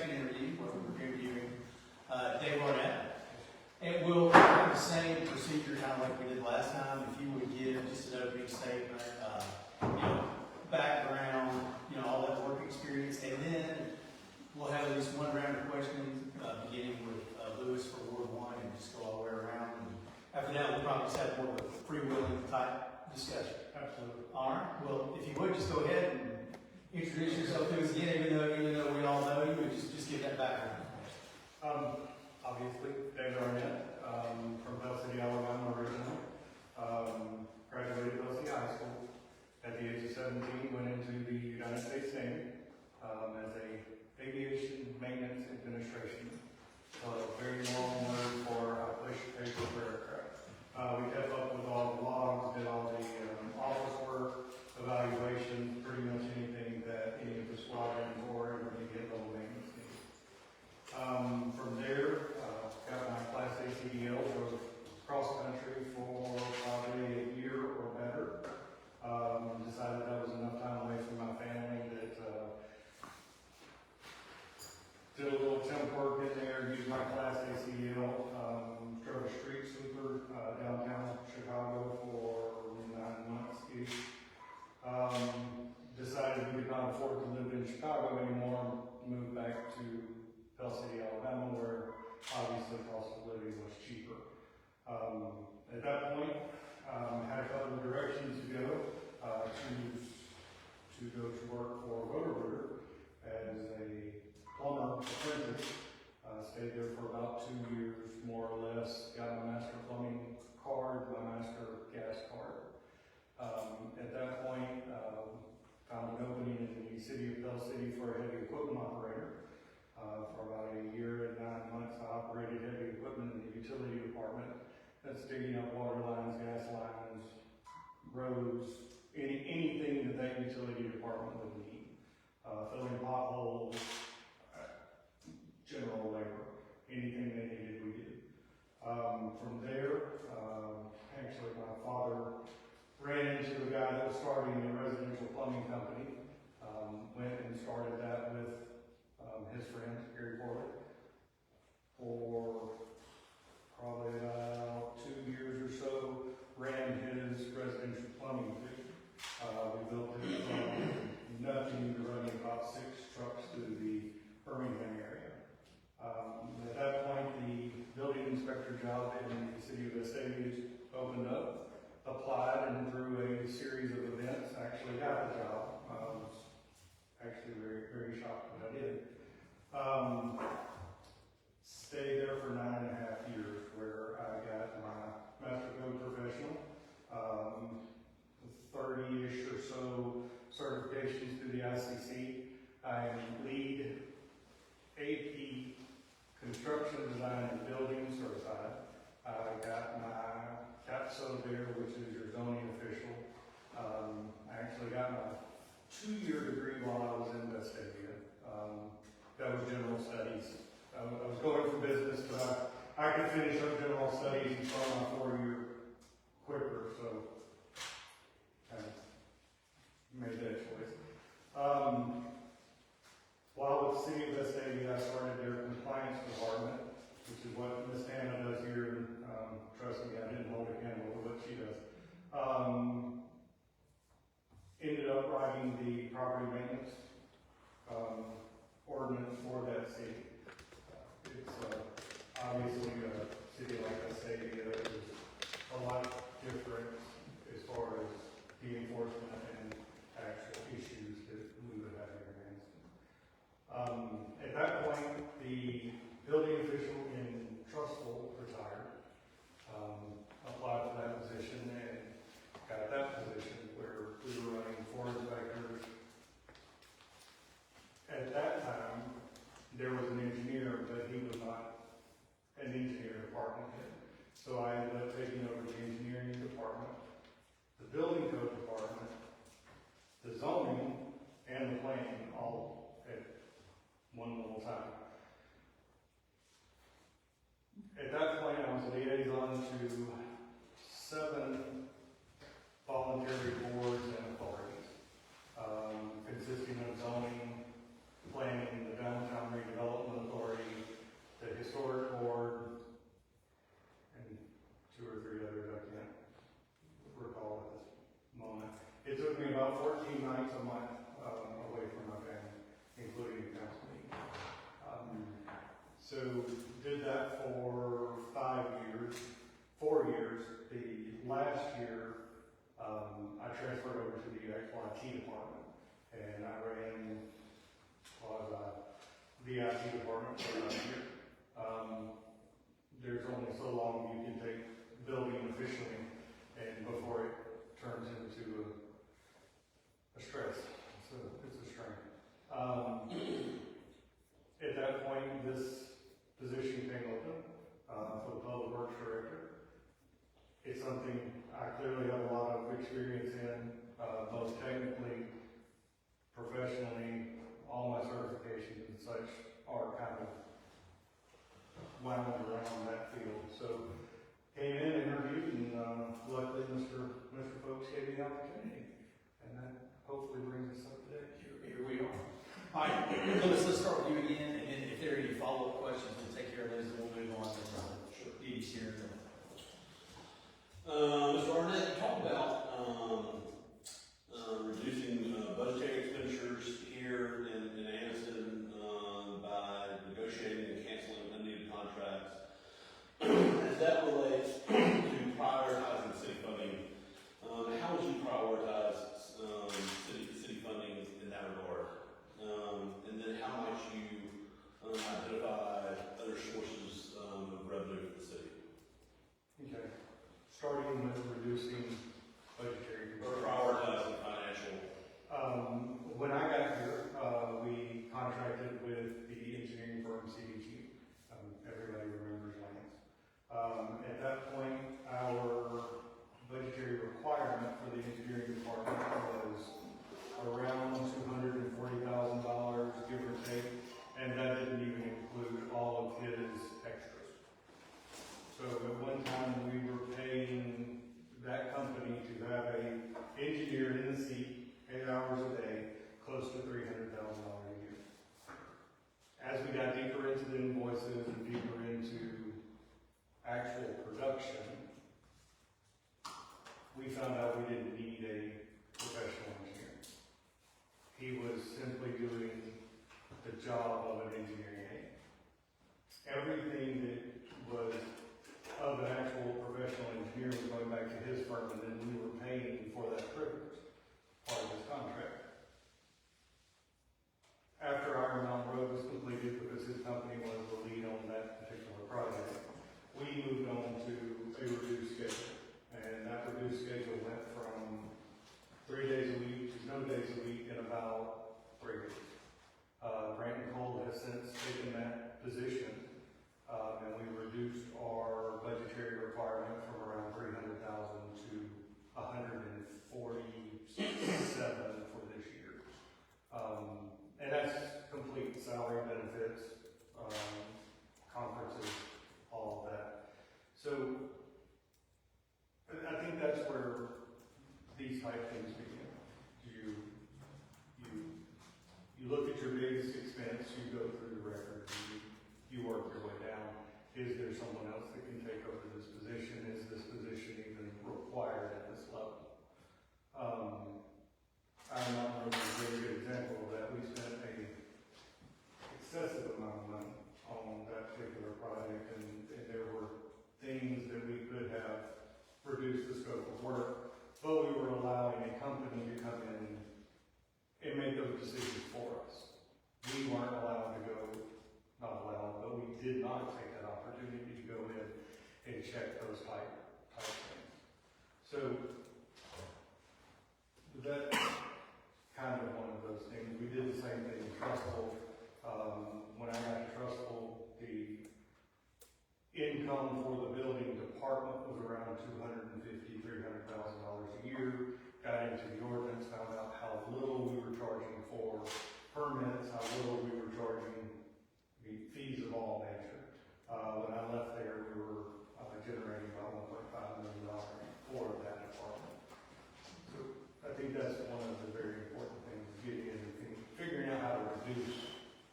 second interview, where we're interviewing Dave Arnett. And we'll have the same procedure kind of like we did last time. If you would give just an opening statement, background, all that work experience, and then we'll have at least one round of questions, beginning with Lewis for Ward 1 and just go all the way around. And after that, we'll probably just have more of a freewheeling type discussion. Absolutely. All right. Well, if you would just go ahead and introduce yourself to us again, even though we all know you, and just give that background. Obviously, Dave Arnett, from Bell City, Alabama originally. Graduated Bell City High School. At the age of 17, went into the United States Navy as a aviation maintenance administration. So very long word for push paper for aircraft. We kept up with all the logs, did all the office work, evaluations, pretty much anything that any of the squadrons or intermediate level maintenance needed. From there, got my Class A CDL, drove cross country for probably a year or better. Decided that was enough time away from my family that did a little temp work in there, used my Class A CDL, drove a street sweeper downtown Chicago for 9 months-ish. Decided we could not afford to live in Chicago anymore, moved back to Bell City, Alabama, where obviously cost of living was cheaper. At that point, had a couple of directions to go. To go to work for Roto-Rooter as a plumber apprentice. Stayed there for about 2 years, more or less. Got my master plumbing card, my master gas card. At that point, found an opening in the city of Bell City for a heavy equipment operator. For about a year and 9 months, I operated heavy equipment in the utility department. That's digging up water lines, gas lines, roads, anything that utility department would need. Filling potholes, general labor, anything they needed, we did. From there, actually my father ran into a guy that was starting a residential plumbing company. Went and started that with his friend, Gary Corley, for probably about 2 years or so. Ran his residential plumbing fleet. We built it from nothing to running about 6 trucks through the Birmingham area. At that point, the building inspector job in the city of Anniston opened up, applied, and through a series of events, actually got the job. I was actually very, very shocked when I did. Stayed there for 9.5 years, where I got my Master Code Professional, 30-ish or so certifications through the ICC. I am lead AP Construction Design and Building certified. I got my CAPSO there, which is your zoning official. I actually got my 2-year degree while I was in Vestavia. That was general studies. I was going for business, but I could finish up general studies and start my 4-year quicker, so kind of made that choice. While with the city of Vestavia, I started their compliance department, which is what Ms. Hannah does here. Trust me, I didn't hold a candle to what she does. Ended up writing the property maintenance ordinance for that city. It's obviously a city like Vestavia is a lot different as far as the enforcement and actual issues that we would have here in Anniston. At that point, the building official in Trussville retired. Applied for that position and got that position where we were running 4 inspectors. At that time, there was an engineer, but he was not an engineer department head. So I ended up taking over the engineering department, the building code department, the zoning, and the planning all at one little time. At that point, I was a liaison to 7 voluntary boards and authorities, consisting of zoning, planning, the downtown redevelopment So did that for 5 years, 4 years. The last year, I transferred over to the actual IT department, and I ran the IT department for about a year. There's only so long you can take building officially, and before it turns into a stress. So it's a strain. At that point, this position came open for the Public Works Director. It's something I clearly have a lot of experience in, both technically, professionally. All my certifications and such are kind of wound around that field. So came in, interviewed, and luckily Mr. Folks gave me the opportunity, and that hopefully brings us up to date. Here we are. All right, let's start with you again, and then if there are any follow-up questions, we'll take care of those, and we'll move on to Dee's here. Mr. Arnett, you talked about reducing budgetary expenditures here in Anniston by negotiating and canceling unneeded contracts. As that relates to prioritizing city funding, how would you prioritize city funding in that regard? And then how might you identify other sources of revenue for the city? Okay. Starting with reducing budgetary Or prioritizing financial. When I got here, we contracted with the engineering firm CDG. Everybody remembers Lance. At that point, our budgetary requirement for the engineering department was around $240,000, give or take, and that didn't even include all of his extras. So at one time, we were paying that company to have an engineer in the seat, 8 hours a day, close to $300,000 a year. As we got deeper into the invoices and deeper into actual production, we found out we didn't need a professional engineer. He was simply doing the job of an engineering aide. Everything that was of an actual professional engineer was going back to his firm, and then we were paying for that privilege, part of his contract. After Iron Mountain Road was completed, because his company was the lead on that particular project, we moved on to a reduced schedule. And that reduced schedule went from 3 days a week to no days a week in about 3 weeks. Brandon Cole has since taken that position, and we reduced our budgetary requirement from around $300,000 to $147,000 for this year. And that's complete salary, benefits, conferences, all of that. So I think that's where these type things begin. You look at your biggest expense, you go through the record, you work your way down. Is there someone else that can take over this position? Is this position even required at this level? I'm not really a very good example of that. We spent an excessive amount of money on that particular project, and there were things that we could have reduced the scope of work, but we were allowing a company to come in and make those decisions for us. We weren't allowed to go, not allowed, but we did not take that opportunity to go in and check those type things. So that's kind of one of those things. We did the same thing in Trustful. When I got to Trustful, the income for the building department was around $250,000, $300,000 a year. Got into the ordinance, found out how little we were charging for permits, how little we were charging fees of all nature. When I left there, we were generating about $1.5 million for that department. So I think that's one of the very important things, getting in and figuring out how to reduce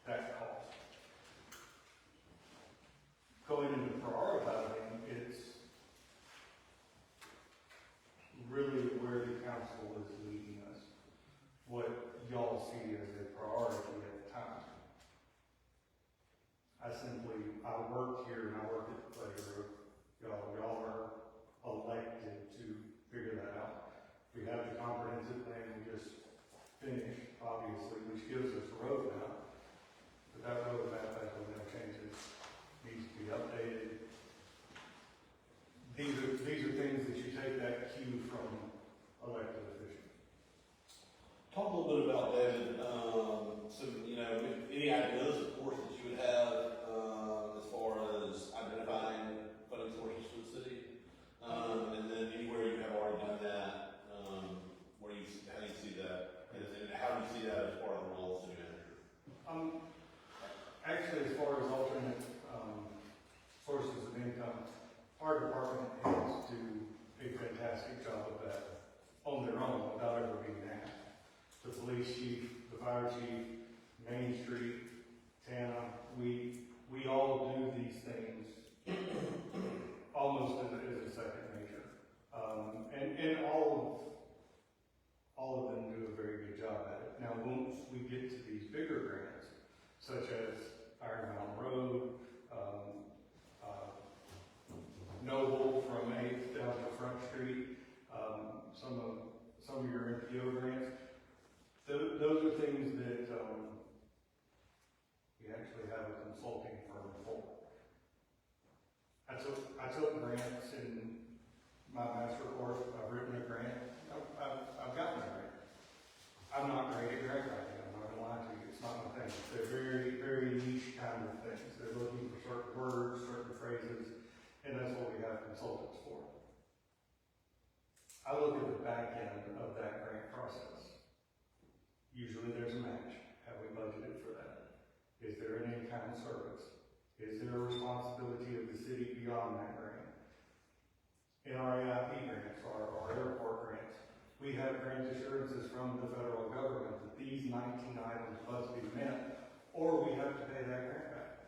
that cost. Going into prioritizing, it's really where the council is leading us, what y'all see as a priority at the time. Main Street, Tana, we all do these things almost as a second nature. And all of them do a very good job at it. Now, once we get to these bigger grants, such as Iron Mountain Road, Noble from 8th down to Front Street, some of your NPO grants, those are things that we actually have a consulting firm for. I took grants in my master course. I've written a grant. I've gotten a grant. I'm not great at grant writing. I'm not gonna lie to you. It's not my thing. They're very, very niche kind of things. They're looking for certain words, certain phrases, and that's what we have consultants for. I look at the back end of that grant process. Usually there's a match. Have we budgeted for that? Is there an in-kind service? Is there a responsibility of the city beyond that grant? In our AIP grants, our airport grants, we have grant assurances from the federal government that these 19 items must be met, or we have to pay that grant back.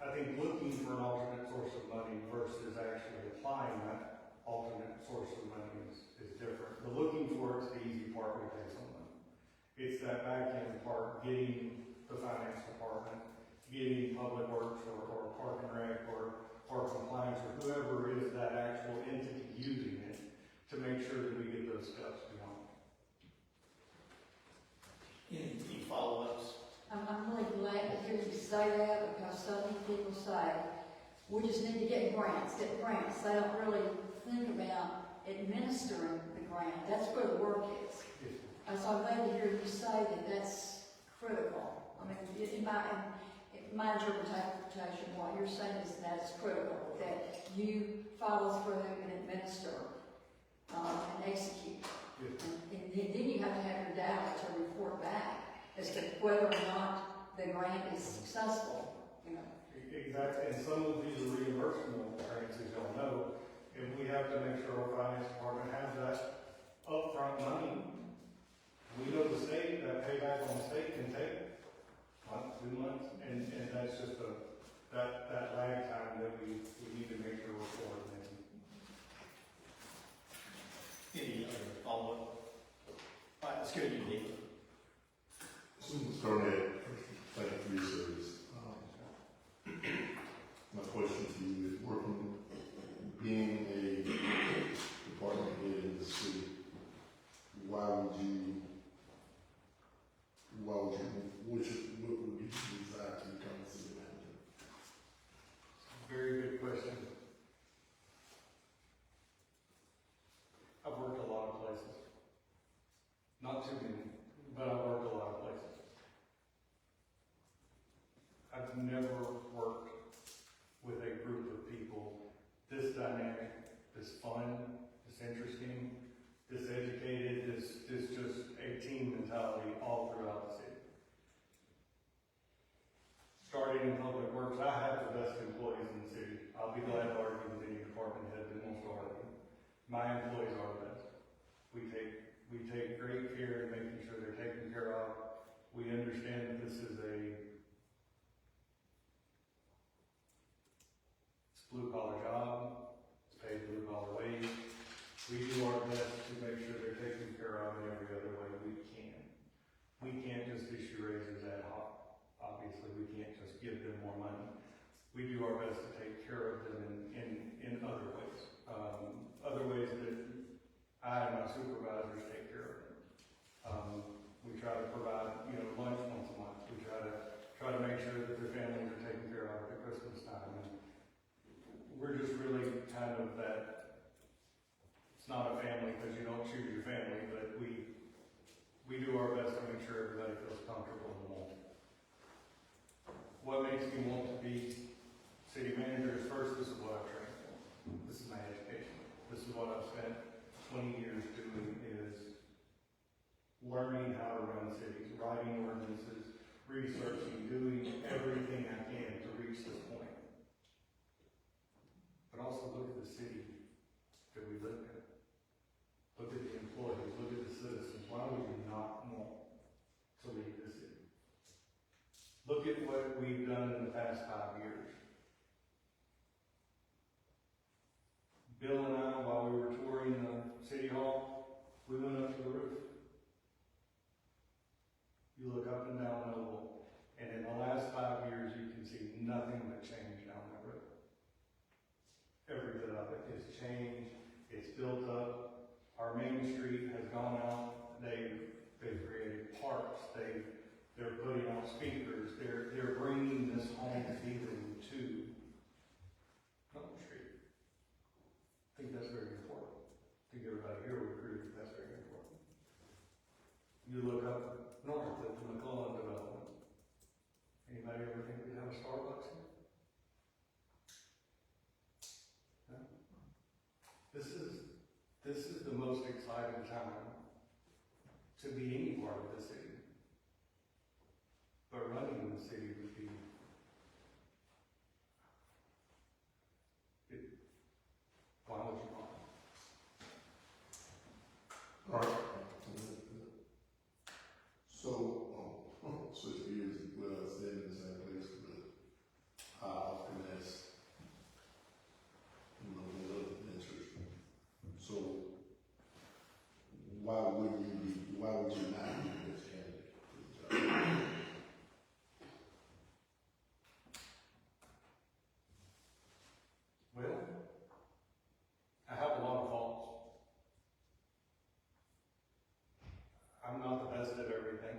I think looking for an alternate source of money versus actually applying that alternate source of money is different. The looking for it's the easy part we pay someone. It's that back end part, getting the finance department, getting public works or park and rec or compliance or whoever is that actual entity using it to make sure that we get those steps beyond. Any follow-ups? I'm really glad to hear you say that, because so many people say, we just need to get grants. They don't really think about administering the grant. That's where the work is. And so I'm glad to hear you say that that's critical. I mean, in my interpretation, what you're saying is that it's critical, that you follow through and administer and execute. And then you have to have your data to report back as to whether or not the grant is successful, you know. Exactly, and some of these are reimbursable grants, as y'all know, and we have to make sure our finance department has that upfront money. We know the state, that payback on the state can take a month, 2 months, and that's just that lag time that we need to make sure we're coordinating. Any other follow-up? All right, let's go to you, Lee. Start at thank you for your service. My question to you is, working, being a department head in the city, what would you, what would you desire to become a city manager? Very good question. I've worked a lot of places. Not too many, but I've worked a lot of places. I've never worked with a group of people this dynamic, this fun, this interesting, this educated, this just a team mentality all throughout the city. Starting in public works, I have the best employees in the city. I'll be glad to argue with any department head that wants to argue. My employees are the best. We take great care in making sure they're taken care of. We understand that this is a blue-collar job, it's paid blue-collar wage. We do our best to make sure they're taken care of in every other way we can. We can't just issue raises ad hoc. Obviously, we can't just give them more money. We do our best to take care of them in other ways. Other ways that I and my supervisors take care of them. We try to provide, lunch once a month. We try to make sure that their families are taken care of at Christmas time. And we're just really kind of that. It's not a family because you don't choose your family, but we do our best to make sure everybody feels comfortable in the moment. What makes me want to be city manager is, first, this is what I've trained for. This is my education. This is what I've spent 20 years doing, is learning how to run cities, writing ordinances, researching, doing everything I can to reach this point. But also look at the city that we live in. Look at the employees, look at the citizens. Why would you not Look at what we've done in the past 5 years. Bill and I, while we were touring the city hall, we went up to the roof. You look up and down Noble, and in the last 5 years, you can see nothing but change down that road. Every bit of it is changed, it's built up. Our main street has gone out, they've created parks, they're putting out speakers, they're bringing this home feeling to Noble Street. I think that's very important. I think everybody here would agree that that's very important. You look up north at the McClellan development. Anybody ever think we'd have a Starbucks here? No? This is the most exciting time to be any part of the city. But running the city would be, why would you want it? All right. So, switch gears, well, staying in the same place, but how often that's, you know, the other ventures. So, why would you not be this candidate for the job? Well, I have a lot of faults. I'm not the best at everything.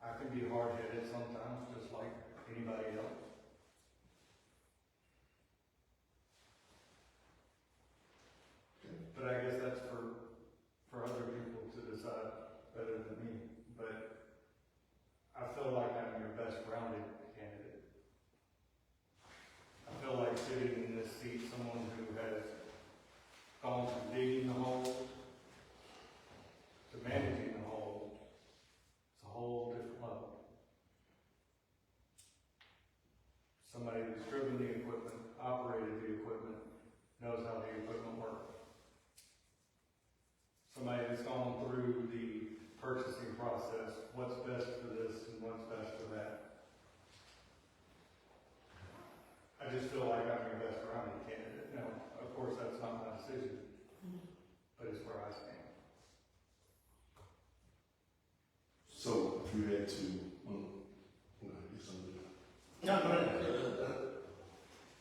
I can be hard-headed sometimes, just like anybody else. But I guess that's for other people to decide better than me. But I feel like I'm your best rounded candidate. I feel like sitting in this seat, someone who has gone from digging the hole to managing the hole, it's a whole different level. Somebody who's driven the equipment, operated the equipment, knows how the equipment works. Somebody that's gone through the purchasing process, what's best for this and what's best for that. I just feel like I'm your best rounded candidate. Now, of course, that's not my decision, but it's where I stand. So, if you had to, get something. No, go ahead.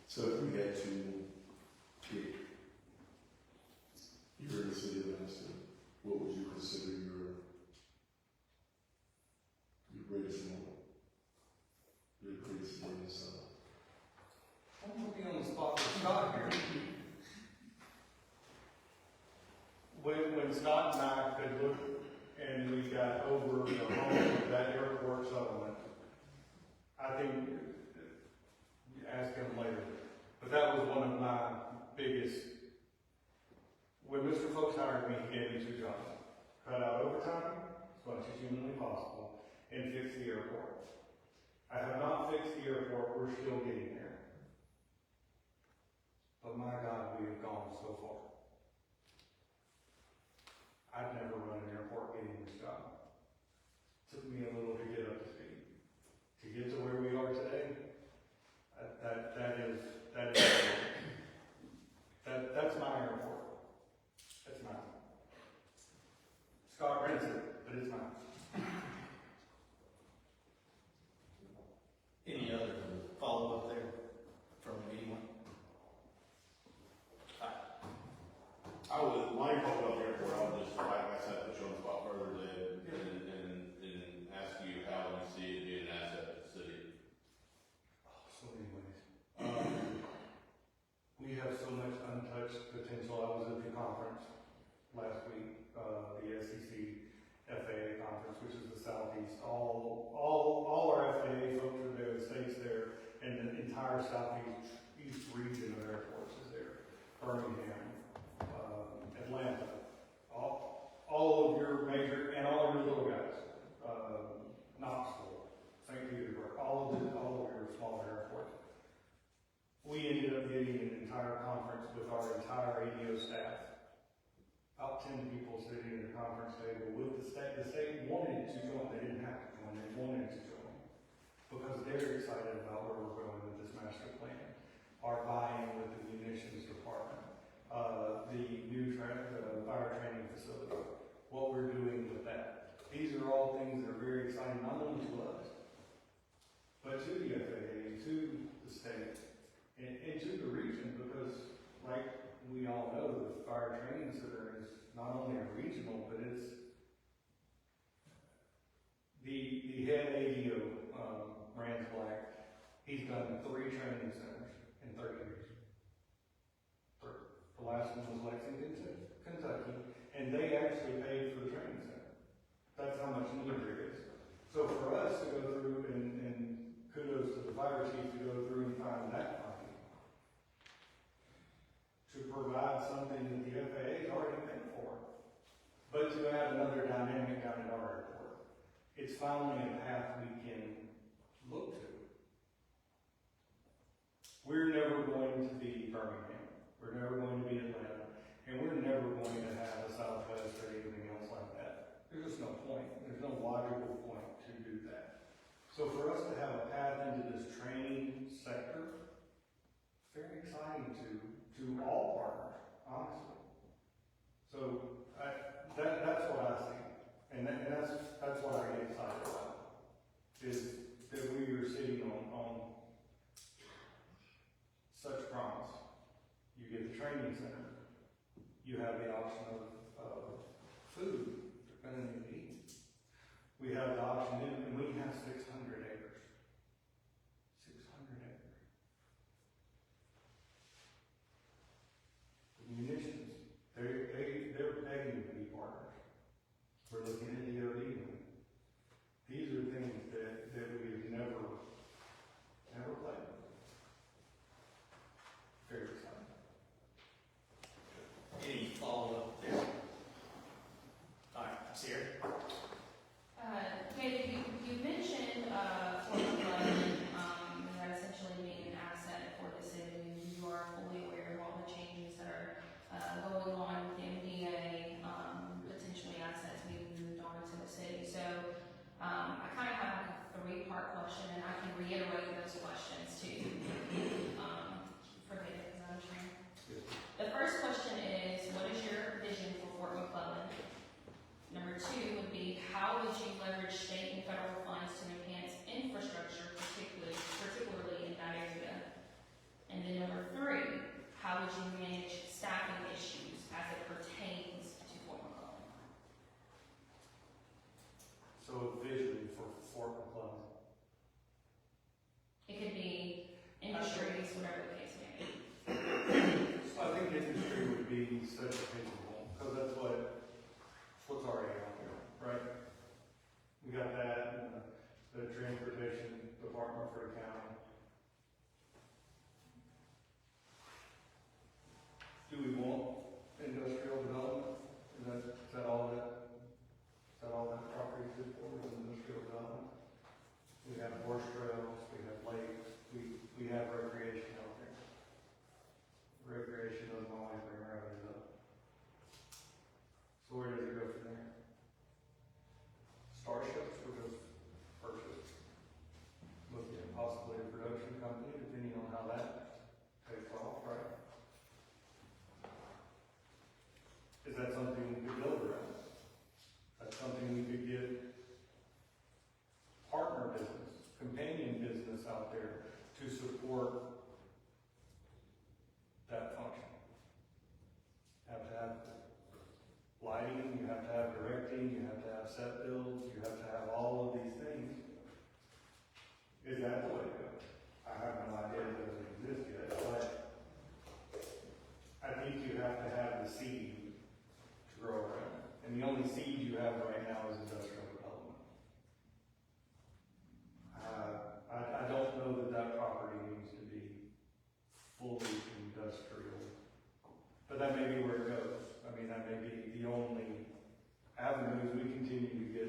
So, if you had to pick, you're in the city of Anniston, what would you consider your greatest moment? Your greatest day in the sun? I'm gonna be on the spot with Scott here. When Scott and I could look and we got over the home of that airport settlement, I think, ask him later, but that was one of my biggest. When Mr. Folks hired me, he gave me 2 jobs. Cut out overtime as much as humanly possible and fix the airport. I have not fixed the airport, we're still getting there. But my God, we have gone so far. I've never run an airport getting this job. It took me a little to get up to speed. To get to where we are today, that's my airport. That's mine. Scott rents it, but it's mine. Any other follow-up there from anyone? I would, while you're talking about the airport, I would just, like I said, put you on the spot further and ask you how you see it being an asset to the city. Oh, so many ways. We have so much untouched potential. I was at the conference last week, the SEC FAA conference, which is the Southeast. All our FAA folks are there, the state's there, and the entire Southeast region of airports is there. Birmingham, Atlanta, all of your major, and all of your little guys, Knoxville, St. Petersburg, all of your smaller airports. We ended up getting an entire conference with our entire ADO staff. About 10 people sitting at a conference table with the state. The state wanted to join. They didn't have to join. They wanted to join. they're excited about where we're going with this master plan. Our buy-in with the munitions department, the new the fire training facility, what we're doing with that. These are all things that are very exciting, not only to us, but to the FAA, to the state, and to the region, because like we all know, the fire training center is not only a regional, but it's the head ADO, Rand Black. He's done 3 training centers in 30 years. 3. The last one was Lexington, Kentucky, and they actually paid for the training center. That's how much need there is. So for us to go through and kudos to the fire chief to go through and find that money to provide something that the FAA has already paid for, but to add another dynamic down at our airport. It's finally a path we can look to. We're never going to be Birmingham. We're never going to be Atlanta. And we're never going to have a Southwest or anything else like that. There's just no point. There's no logical point to do that. So for us to have a path into this training sector, it's very exciting to all partners, honestly. So that's what I see. And that's what I get excited about, is that we are sitting on such promise. You get the training center, you have the option of food, depending on the need. We have the option, and we have 600 acres. 600 acres. The munitions, they're begging to be partners. We're looking at DOD. These are things that we've never played with. Very exciting. Any follow-up there? All right, Sarah? David, you mentioned Fort McClellan, that essentially being an asset for the city. You are fully aware of all the changes that are going on with the MDA, potentially assets being moved on to the city. So I kind of have a 3-part question, and I can reiterate those questions too. For David, is that understand? The first question is, what is your vision for Fort McClellan? Number 2 would be, how would you leverage state and federal funds to enhance infrastructure, particularly in that area? And then number 3, how would you manage staffing issues as it pertains to Fort McClellan? So vision for Fort McClellan. It could be industries, whatever the case may be. So I think industry would be such a capable, because that's what's already out there, right? We got that, and the transportation department for the county. Do we want industrial development? Is that all that property is for, is industrial development? We have horse trails, we have lakes, we have recreation out there. Recreation doesn't always bring revenue up. So where does it go from there? Starships were just purchased. Looking at possibly a production company, depending on how that takes off, right? Is that something we could build around? That's something we could get partner business, companion business out there to support that function. You have to have lighting, you have to have directing, you have to have set builds, you have to have all of these things. Is that the way to go? I have no idea if it doesn't exist yet, but I think you have to have the seed to grow around. And the only seed you have right now is industrial development. I don't know that property needs to be fully industrial, but that may be where it goes. I mean, that may be the only avenues we continue to get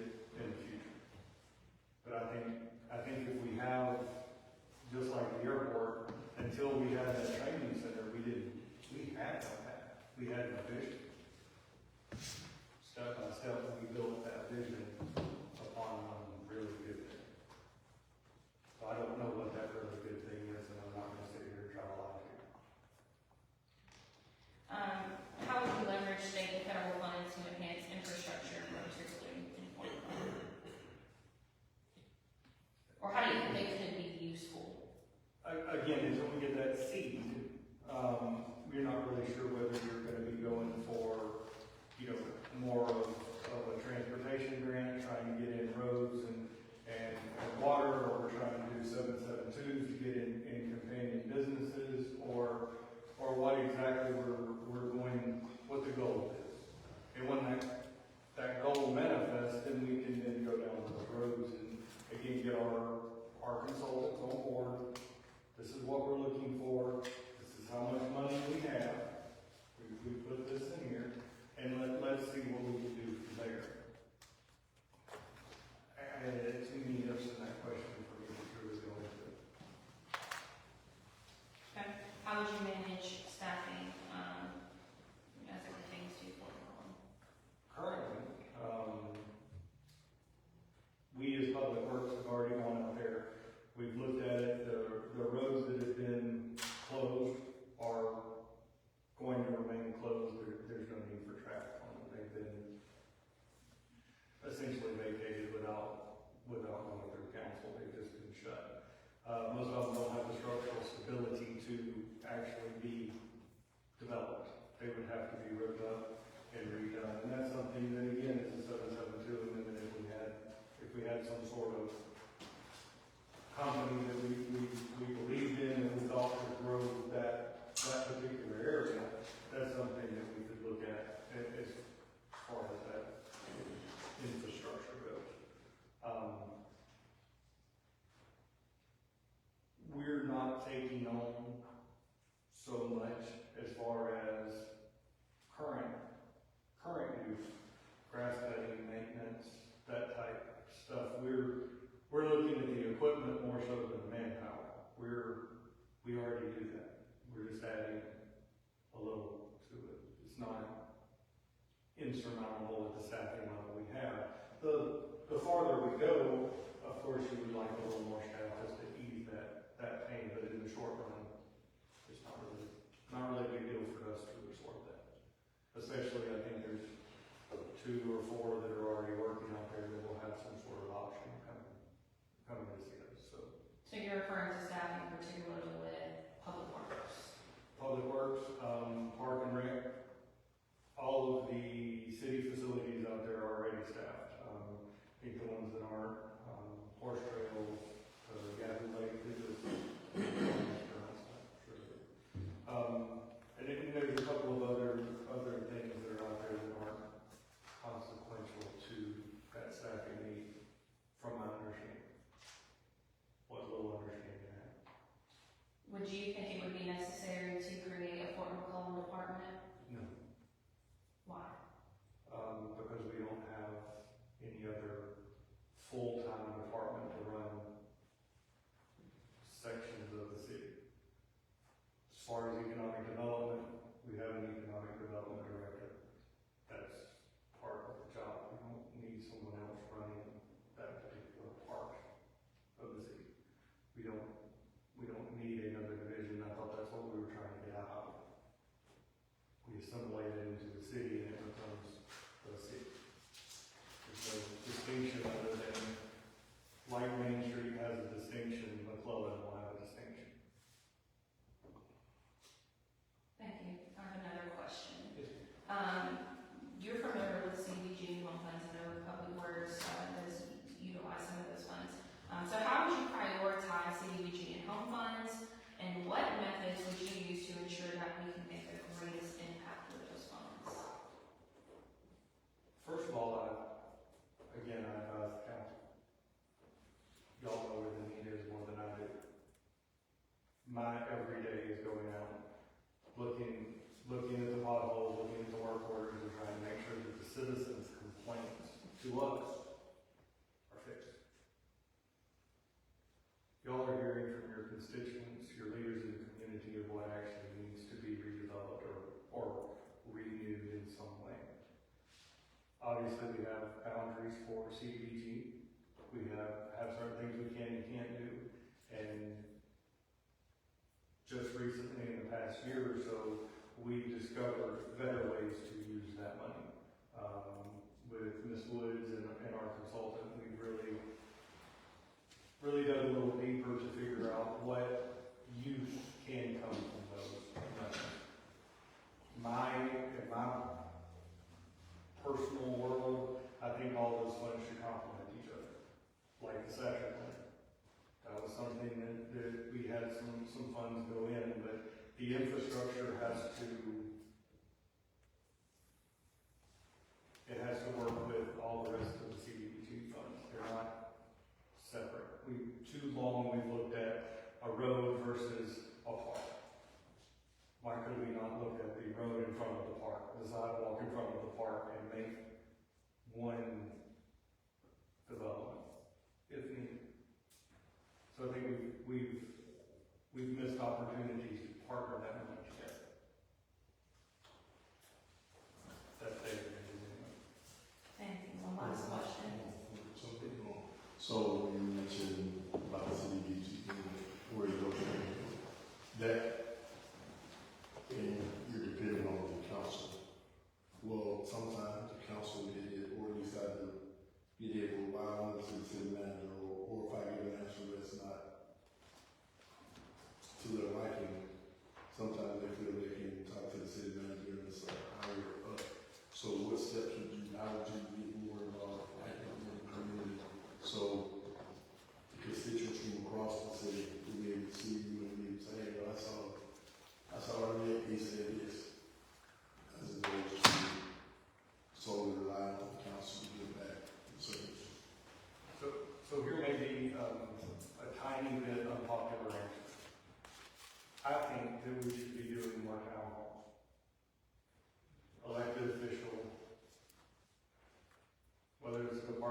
shut. Most of them don't have the structural stability to actually be developed. They would have to be ripped up and redone, and that's something that, again, is a 772, and then if we had some sort of company that we believed in and we thought would grow that particular area, that's something that we could look at as far as that infrastructure goes. We're not taking on so much as far as current use, grass cutting, maintenance, that type of stuff. We're looking at the equipment more so than the manpower. We already do that. We're just adding a little to it. It's not insurmountable at the staffing level we have. The farther we go, of course, you would like a little more staff just to ease that pain, but in the short run, it's not really a big deal for us to absorb that. Especially, I think there's 2 or 4 that are already working out there that will have some sort of option coming this year. So you're referring to staffing particularly with Public Works? Public Works, Park and Rec, all of the city facilities out there are already staffed. I think the ones that aren't, Horse Trail, Yahoo Lake, they just, and then there's a couple of other things that are out there that aren't consequential to that staffing need, from my understanding. What little understanding I have. Would you think it would be necessary to create a Fort McClellan department? No. Why? Because we don't have any other full-time department to run sections of the city. As far as economic development, we have an economic development director. That's part of the job. We don't need someone else running that particular part of the city. We don't need another division. I thought that's what we were trying to get out of. We assimilate it into the city and it becomes the city. There's no distinction other than, like Main Street has a distinction, McClellan will have a distinction. Thank you. I have another question. You're familiar with CDBG home funds. I know Public Works does utilize some of those funds. So how would you prioritize CDBG and home funds, and what methods would you use to ensure that we can make the greatest impact with those funds? First of all, I advise the council. Y'all know where the need is more than I do. My every day is going out, looking at the potholes, looking at the work orders, and trying to make sure that the citizens' complaints to us are fixed. Y'all are hearing from your constituents, your leaders in the community, of what actually needs to be redeveloped or renewed in some way. Obviously, we have boundaries for CDBG. We have certain things we can and can't do. And just recently, in the past year or so, we've discovered better ways to use that money. With Ms. Woods and our consultant, we've really dug a little deeper to figure out what use can come from those monies. In my personal world, I think all those funds should complement each other, like the Satcher plan. That was something that we had some funds go in, but the infrastructure has to work with all the rest of the CDBG funds. They're not separate. Too long we've looked at a road versus a park. Why could we not look at the road in front of the park, the sidewalk in front of the park, and make one development if needed? So I think we've missed opportunities to partner that money together. That's David. Thank you. One last question. So you mentioned about the CDBG, where you're looking, that, and you're depending on the council. Well, sometimes the council get it, or at least I do, get it, well, why I want to see the city manager, or if I get an answer that's not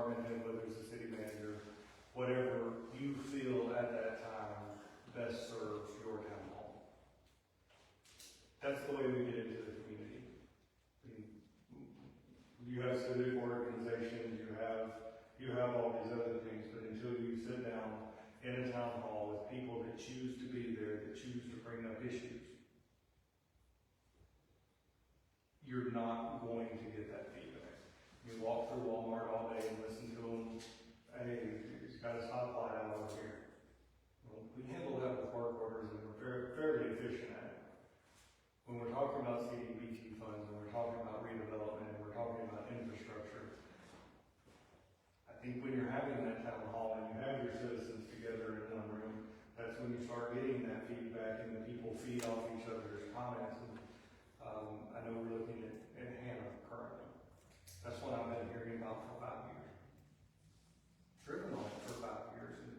department head, whether it's the city manager, whatever you feel at that time best serves your town hall. That's the way we get into the community. You have civic organizations, you have all these other things, but until you sit down in a town hall with people that choose to be there, that choose to bring up issues, you're not going to get that feedback. You walk through Walmart all day and listen to them, hey, he's got a stoplight out over here. Well, we handle that with work orders and we're fairly efficient at it. When we're talking about CDBG funds, and we're talking about redevelopment, and we're talking about infrastructure, I think when you're having that town hall and you have your citizens together in one room, that's when you start getting that feedback and the people feed off each other's comments. And, I know we're looking at Hannah currently. That's what I've been hearing about for 5 years. Driven on it for 5 years, and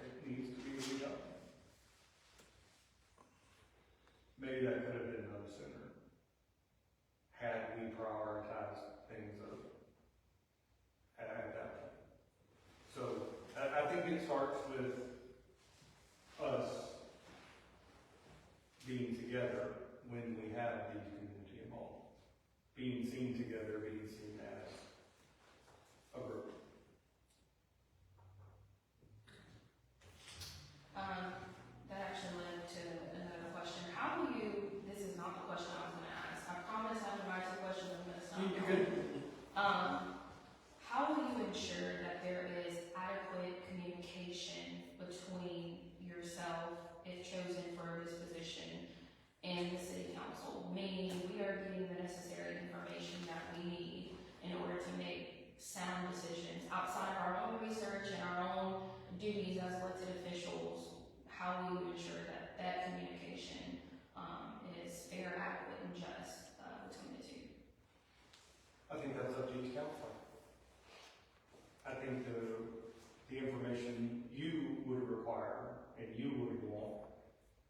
it needs to be redone. Maybe that could have been done sooner, had we prioritized things at that point. So, I think it starts with us being together when we have these community involvement. Being seen together, being seen as a group. That actually led to another question. How do you, this is not the question I was gonna ask. I promise after my two questions I'm gonna stop. You're good. How will you ensure that there is adequate communication between yourself, if chosen for this position, and the city council? Meaning, we are getting the necessary information that we need in order to make sound decisions outside of our own research and our own duties as elected officials. How will you ensure that that communication is fair, adequate, and just between the two? I think that's up to each council. I think the information you would require and you would want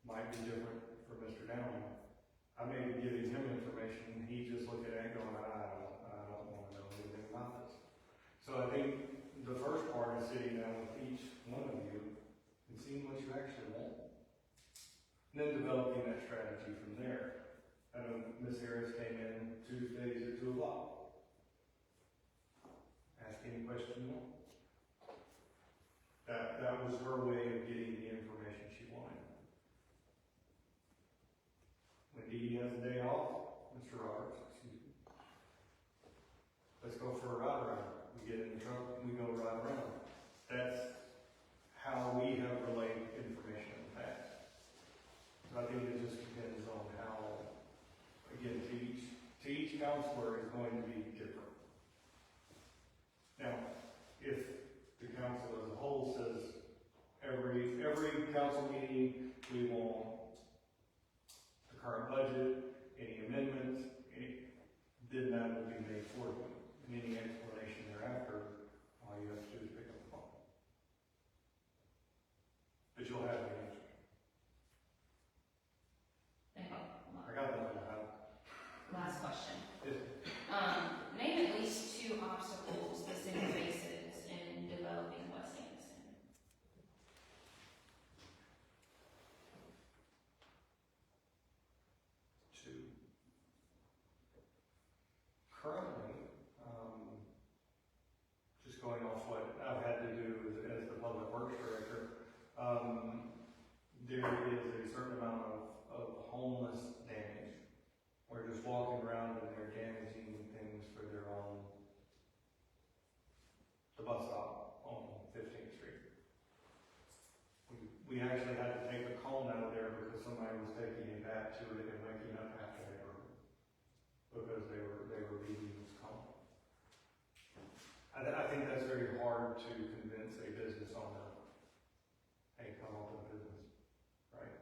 might be different from Mr. Downey. I may be giving him information, and he's just looking at it going, I don't want to know anything about this. So I think the first part is sitting down with each one of you and seeing what you actually want. And then developing that strategy from there. I know Ms. Harris came in Tuesdays at 2 o'clock. Ask any question you want. That was her way of getting the information she wanted. When Dee has a day off, Mr. Roberts, excuse me, let's go for a ride around. We get in the truck and we go ride around. That's how we have relayed information in the past. So I think it just depends on how, again, to each counselor is going to be different. Now, if the council as a whole says every council meeting we want the current budget, any amendments, then that will be made for you. And any explanation thereafter, all you have to do is pick up the phone. But you'll have the answer. Thank you. I got nothing to hide. Last question. Yes. Name at least 2 obstacles the city faces in developing West Anniston. Currently, just going off what I've had to do as the public works director, there is a certain amount of homeless damage. We're just walking around and they're damaging things for their own. The bus stop on 15th Street. We actually had to take a cone out of there because somebody was taking it back to it and waking up half the neighborhood because they were beating this cone. I think that's very hard to convince a business owner, hey, come open a business, right?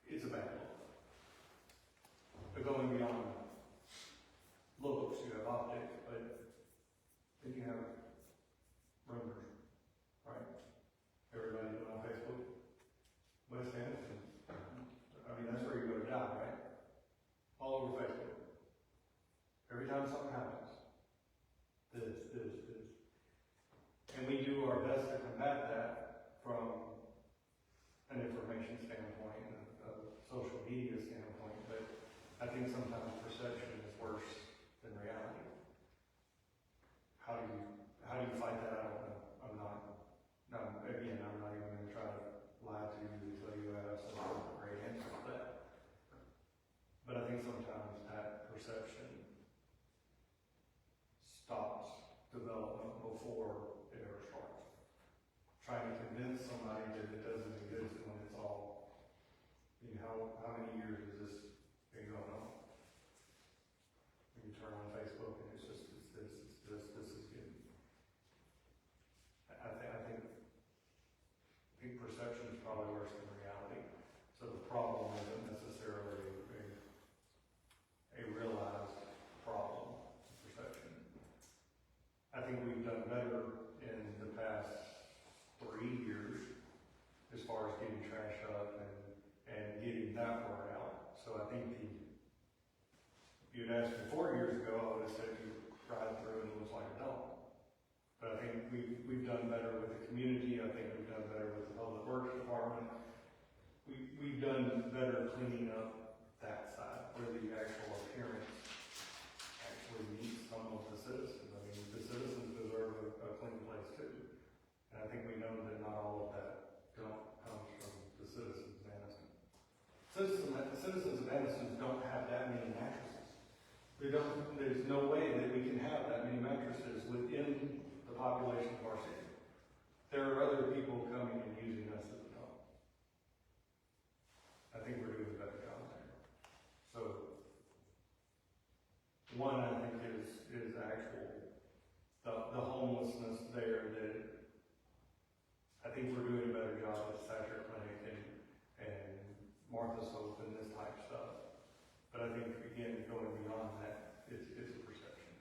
It's a bad look. But going beyond looks, you have optics, but then you have rumors, right? Everybody on Facebook, West Anniston. I mean, that's where you go to die, right? All over Facebook. Every time something happens, before it ever starts. Trying to convince somebody that it doesn't exist when it's all, how many years has this been going on? You turn on Facebook and it's just, it's this, it's this, this is good. I think perception is probably worse than reality. So the problem isn't necessarily a realized problem, perception. I think we've done better in the past 3 years as far as getting trash up and getting that word out. So I think if you'd asked me 4 years ago, I would have said you ride through and it looks like a dump. But I think we've done better with the community. I think we've done better with the public works department. We've done better cleaning up that side where the actual appearance actually meets some of the citizens. I mean, the citizens deserve a clean place too. And I think we know that not all of that comes from the citizens of Anniston. Citizens of Anniston don't have that many mattresses. There's no way that we can have that many mattresses within the population of our city. There are other people coming and using us as a dump. I think we're doing a better job there. So, one, I think is actual, the homelessness there that I think we're doing a better job at Thatcher Clinic and Martha's Hope and this type of stuff. But I think, again, going beyond that, it's a perception.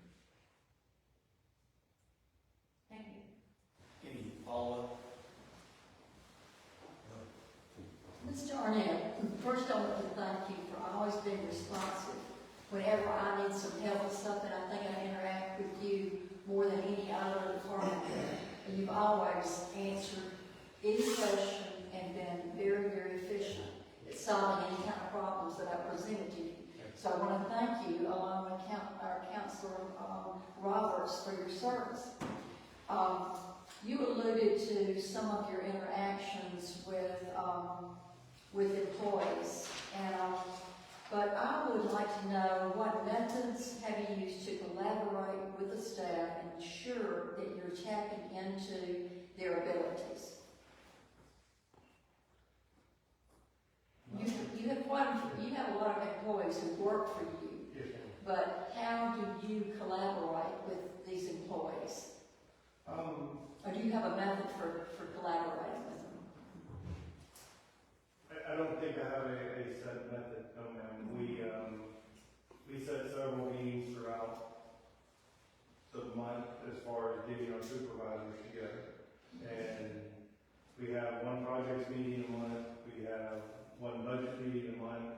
Thank you. Any follow-up? Mr. Arnett, first I want to thank you for always being responsive. Whenever I need some help with something, I think I interact with you more than any other department. And you've always answered any question and been very, very efficient at solving any kind of problems that I presented to you. So I want to thank you, along with our Councilor Roberts, for your service. You alluded to some of your interactions with employees, but I would like to know what methods have you used to collaborate with the staff and ensure that you're tapping into their abilities. You have a lot of employees who work for you, Yes, ma'am. but how do you collaborate with these employees? Or do you have a method for collaborating with them? I don't think I have a set method, no ma'am. We set several meetings throughout the month as far as getting our supervisors together. And we have one projects meeting a month, we have one budget meeting a month.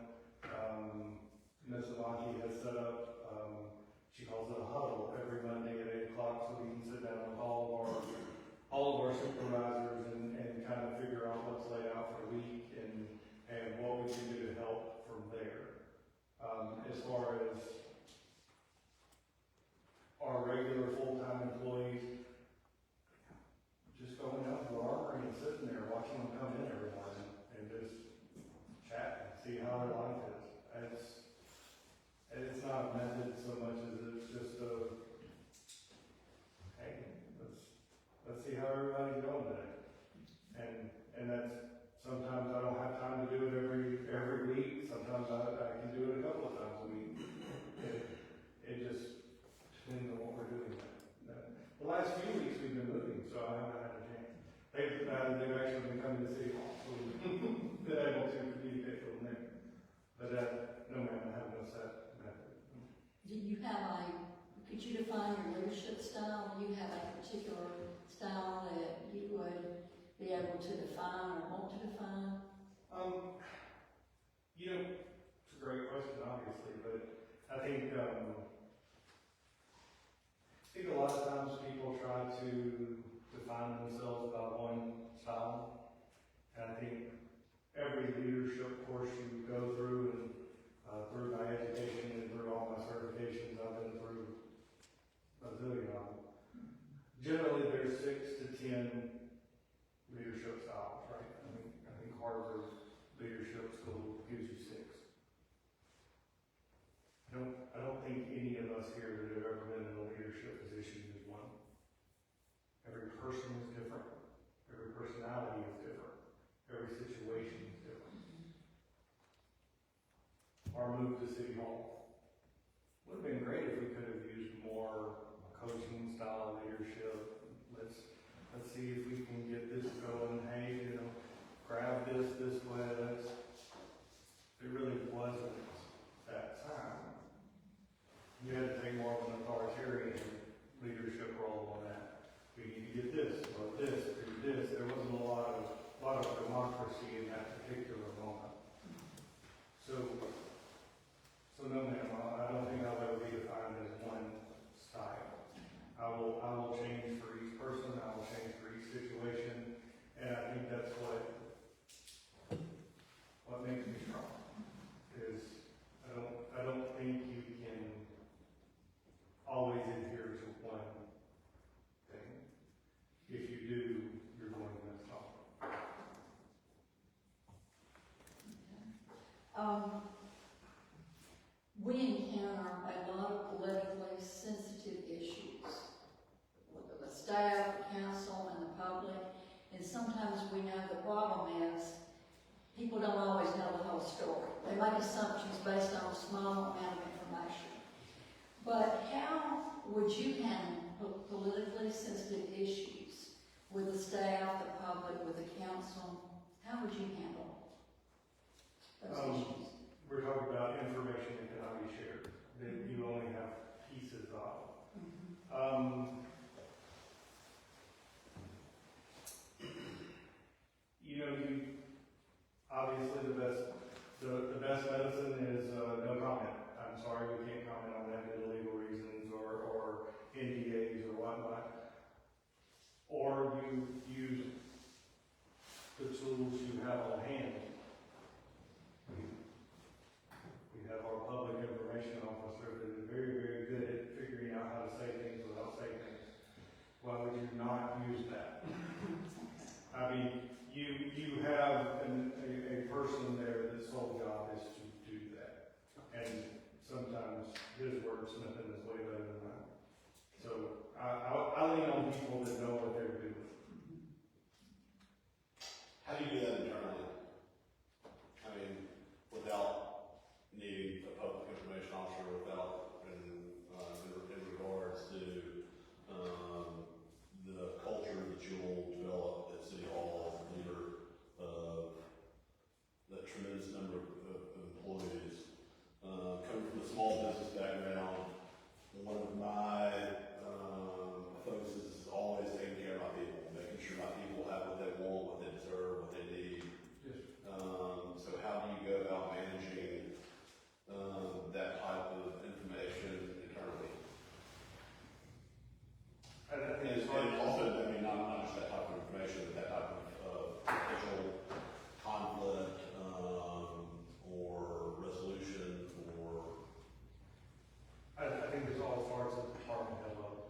Ms. Avaki has set up, she calls it a huddle every Monday at 8 o'clock, so we can sit down with all of our supervisors and kind of figure out what's laid out for the week and what we can do to help from there. As far as our regular full-time employees, just going down to the armory and sitting there watching them come in every morning and just chat and see how their life is. It's not a method so much as it's just hey, let's see how everybody's going today. And that's, sometimes I don't have time to do it every week. Sometimes I can do it a couple of times a week. It just depends on what we're doing. The last few weeks we've been moving, so I haven't had a chance. They've actually been coming to City Hall, so we've been able to communicate from there. But no ma'am, I have no set method. Could you define your leadership style? Do you have a particular style that you would be able to define or want to define? It's a great question, obviously, but I think a lot of times people try to define themselves by one style, and I think every leadership course you go through, and through my education and through all my certifications, I've been through a zillion of them. Generally, there's 6 to 10 leadership styles, right? I think Harvard Leadership School gives you 6. I don't think any of us here that have ever been in a leadership position is one. moved to City Hall. Would have been great if we could have used more coaching style leadership. Let's see if we can get this going. Hey, you know, grab this way. It really wasn't that time. You had to take more of an authoritarian leadership role on that. We need to get this, or this, do this. There wasn't a lot of democracy in that particular moment. So no ma'am, I don't think I'll ever be defined as one style. I will change for each person, I will change for each situation, and I think that's what makes me strong. Is I don't think you can always adhere to one thing. If you do, you're going to mess up. We encounter a lot of politically sensitive issues with the staff, the council, and the public. And sometimes we know the problem is people don't always know the whole story. They make assumptions based on a small amount of information. But how would you handle politically sensitive issues with the staff, the public, with the council? How would you handle those issues? We're talking about information that cannot be shared, that you only have pieces of. You know, obviously the best medicine is no comment. I'm sorry, we can't comment on that due to legal reasons or NDAs or whatnot. Or you use the tools you have on hand. We have our public information officer that is very, very good at figuring out how to say things without saying things. Why would you not use that? I mean, you have a person there that's sole job is to do that. And sometimes his wordsmithing is way better than mine. So I lean on people that know what they're doing. How do you do that internally? I mean, without needing a public information officer, without, in regards to the culture that you'll develop at City Hall as a leader of that tremendous number of employees. Coming from a small business background, one of my focuses is always taking care of my people, making sure my people have what they want, what they deserve, what they need. Yes. So how do you go about managing that type of information internally? And also, I mean, not just that type of information, but that type of potential conflict or resolution or. I think it's all starts at the department head level.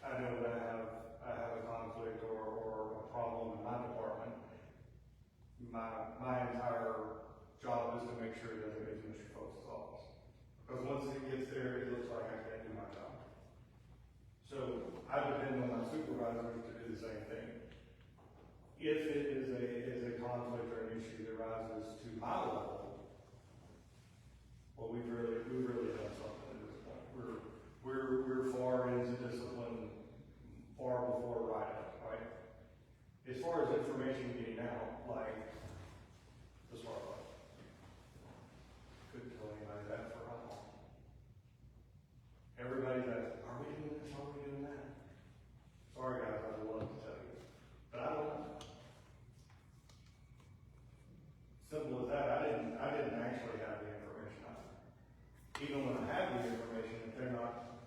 I know that I have a conflict or a problem in my department. My entire job is to make sure that it gets to Mr. Folks' office. Because once it gets there, it looks like I can't do my job. So I depend on my supervisors to do the same thing. If it is a conflict or an issue that rises to my level, well, we've really done something at this point. We're far into discipline, far before write-up, right? As far as information getting out, like the smart phone. Couldn't tell anybody that for how long. Everybody's asking, are we doing this? Are we doing that? Sorry guys, I'd love to tell you. But I don't know. Simple as that, I didn't actually have the information out. Even when I have the information, if they're not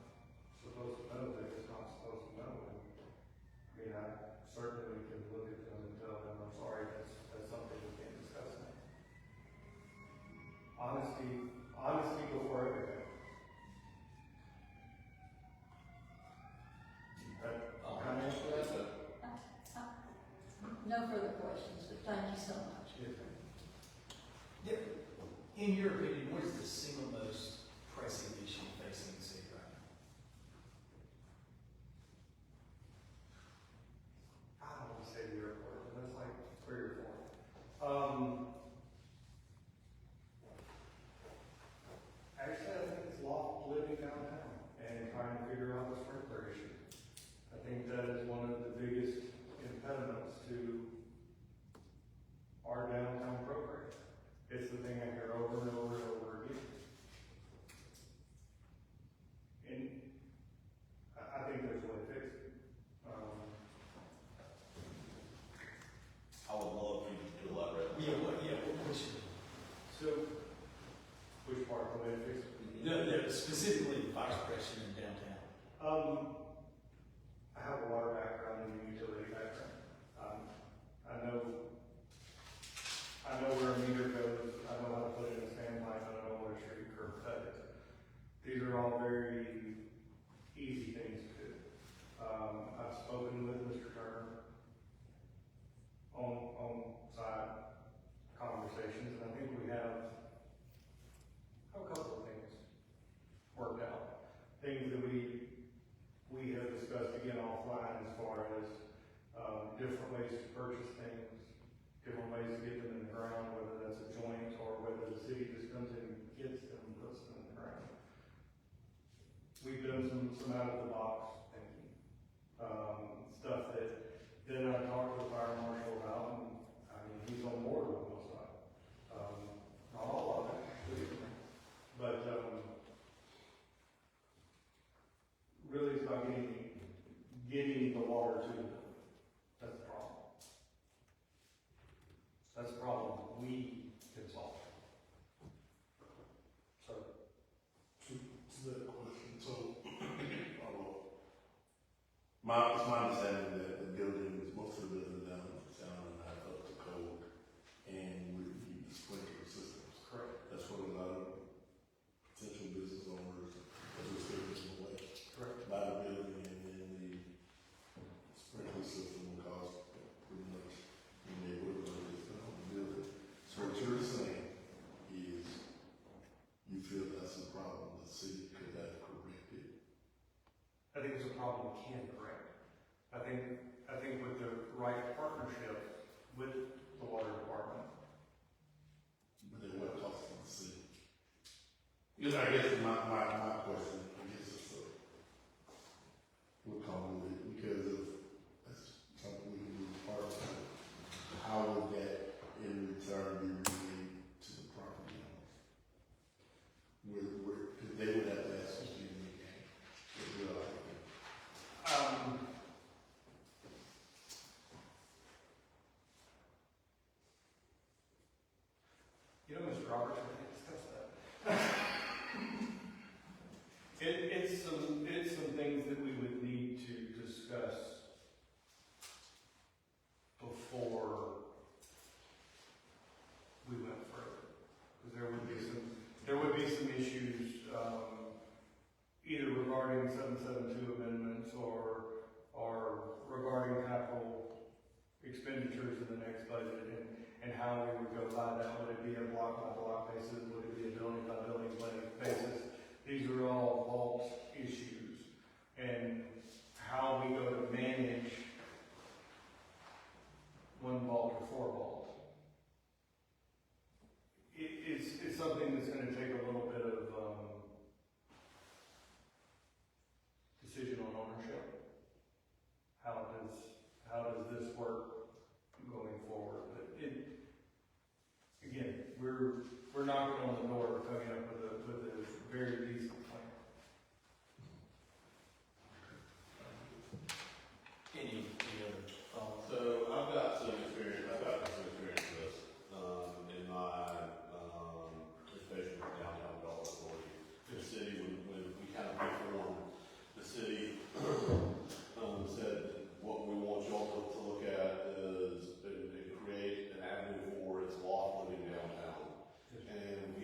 supposed to know, they're just not supposed to know. And, I mean, I certainly can look at them and tell them, I'm sorry, that's something we can't discuss now. Honesty before everything. No further questions, but thank you so much. Yeah. In your opinion, what is the single most pressing issue facing the city right now? I don't want to say the airport, but that's like 3 or 4. to our downtown program. It's the thing I hear over and over and over again. And I think there's a way to fix it. I would love for you to elaborate. Which, So, which part of the way to fix it? specifically vice president in downtown. I have a water background and a utility background. I know where a meter goes, I know how to put in a standpipe, and I know where a street curb cut is. These are all very easy things to do. I've spoken with Mr. Turner on side conversations, and I think we have a couple of things worked out. Things that we have discussed again offline as far as different ways to purchase things, different ways to get them in the ground, whether that's a joint or whether the city just comes in and gets them and puts them in the ground. We've done some out of the box thinking, stuff that then I talked to the fire marshal about, and I mean, he's on board with most of it. Not all of it, but really it's about getting the water to them. That's the problem. That's a problem we can solve. So, To that question, so, it's my understanding that the building is mostly built down and not up to code, and we need the sprinkler systems. correct. That's what a lot of potential business owners, as we say, away. Correct. Buy the building and then the sprinkler system will cost pretty much, you may work on it, on the building. So what you're saying is, you feel that's a problem the city could have corrected? I think it's a problem we can correct. I think with the right partnership with the water department. But then what costs the city? You know, I guess my question, I guess is, what come with it, because of, that's something we can do part of it. How would that in return be relayed to the property owners? Because they would have to ask us to be in the game. You know, Mr. Roberts, I think discuss that. It's some things that we would need to discuss before we went further. Because there would be some issues, either regarding 772 amendments or regarding capital expenditures in the next budget and how we would go by that. Would it be a block by block basis? Would it be a building by building basis? These are all vault issues, and how we go to manage one vault or four vaults. It's something that's going to take a little bit of decision on ownership. How does this work going forward? But again, we're knocking on the door, coming up with a very decent plan. Any other thoughts? So I've got some experience with this, in my, participation with Downtown Development Authority. The city, when we kind of reformed, the city, said, what we want y'all to look at is, create an avenue for its loft living downtown. And we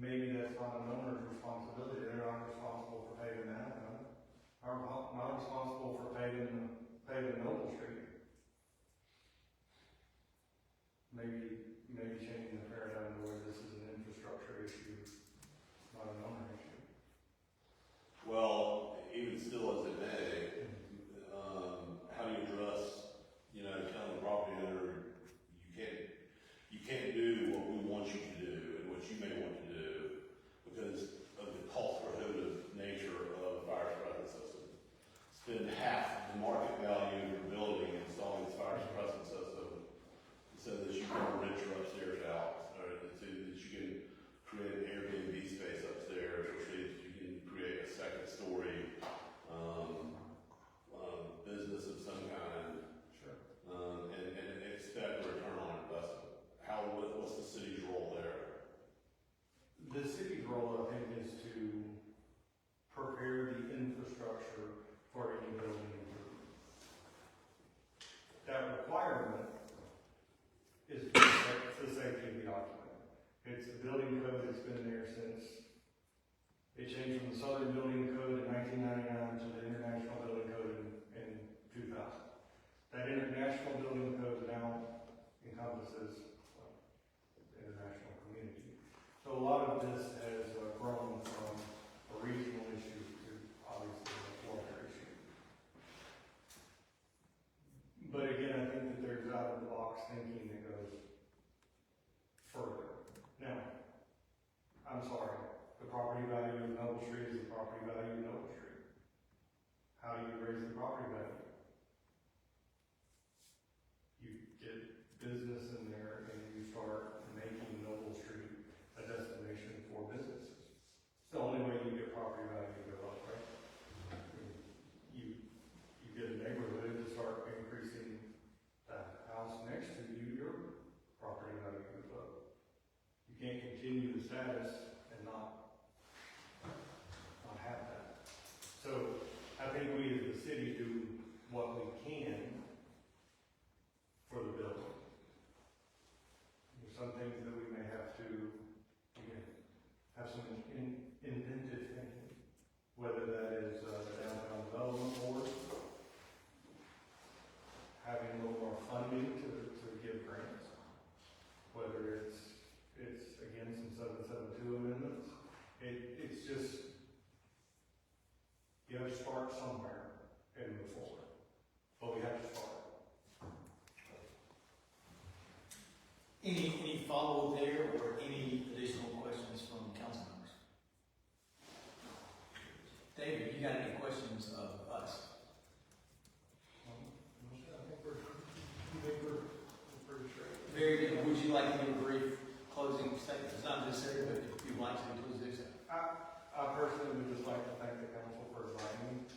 maybe that's not an owner's responsibility, they're not responsible for paving that, are not responsible for paving Noble Street. Maybe changing the paradigm to where this is an infrastructure issue, not an owner issue. Well, even still as it may, how do you address, telling the property owner, you can't do what we want you to do and what you may want to do because of the cost prohibitive nature of the fire suppression system. Spend half the market value of your building installing this fire suppression system so that you can rent your upstairs out, or so that you can create an Airbnb space upstairs, or so that you can create a second story business of some kind. Sure. And expect a return on investment. What's the city's role there? The city's role, I think, is to prepare the infrastructure for any building improvement. That requirement is to protect the safety of the occupant. It's the building code that's been there since it changed from the Southern Building Code in 1999 to the International Building Code in 2000. That International Building Code now encompasses the international community. So a lot of this has grown from a regional issue to obviously a larger issue. But again, I think that there's out of the box thinking that goes further. Now, I'm sorry, the property value of Noble Street is the property value of Noble Street. How do you raise the property value? You get business in there and you start making Noble Street a destination for businesses. It's the only way you get property value to go up, right? You get a neighborhood to start increasing the house next to you, your property value goes up. You can't continue the status and not have that. So I think we as the city do what we can for the building. There's some things that we may have to, again, have some inventive thinking, whether that is the downtown development board, having a little more funding to give grants, whether it's again some 772 amendments. It's just, you have to start somewhere and move forward. But we have to start. Any follow-up there or any additional questions from council members? David, you got any questions of us? I think we're pretty straight. Very good. Would you like to give a brief closing statement? It's not necessary, but if you'd like to, please do so. I personally would just like to thank the council for inviting me.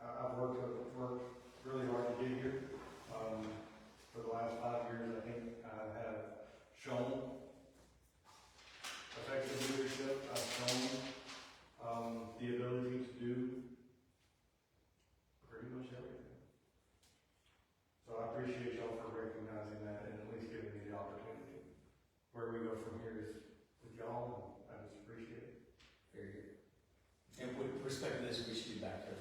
I've worked really hard to get here. For the last 5 years, I think I have shown effective leadership. I've shown the ability to do pretty much everything. So I appreciate y'all for recognizing that and at least giving me the opportunity. Where we go from here is with y'all, and I just appreciate it. Very good. And with respect to this, we should be back there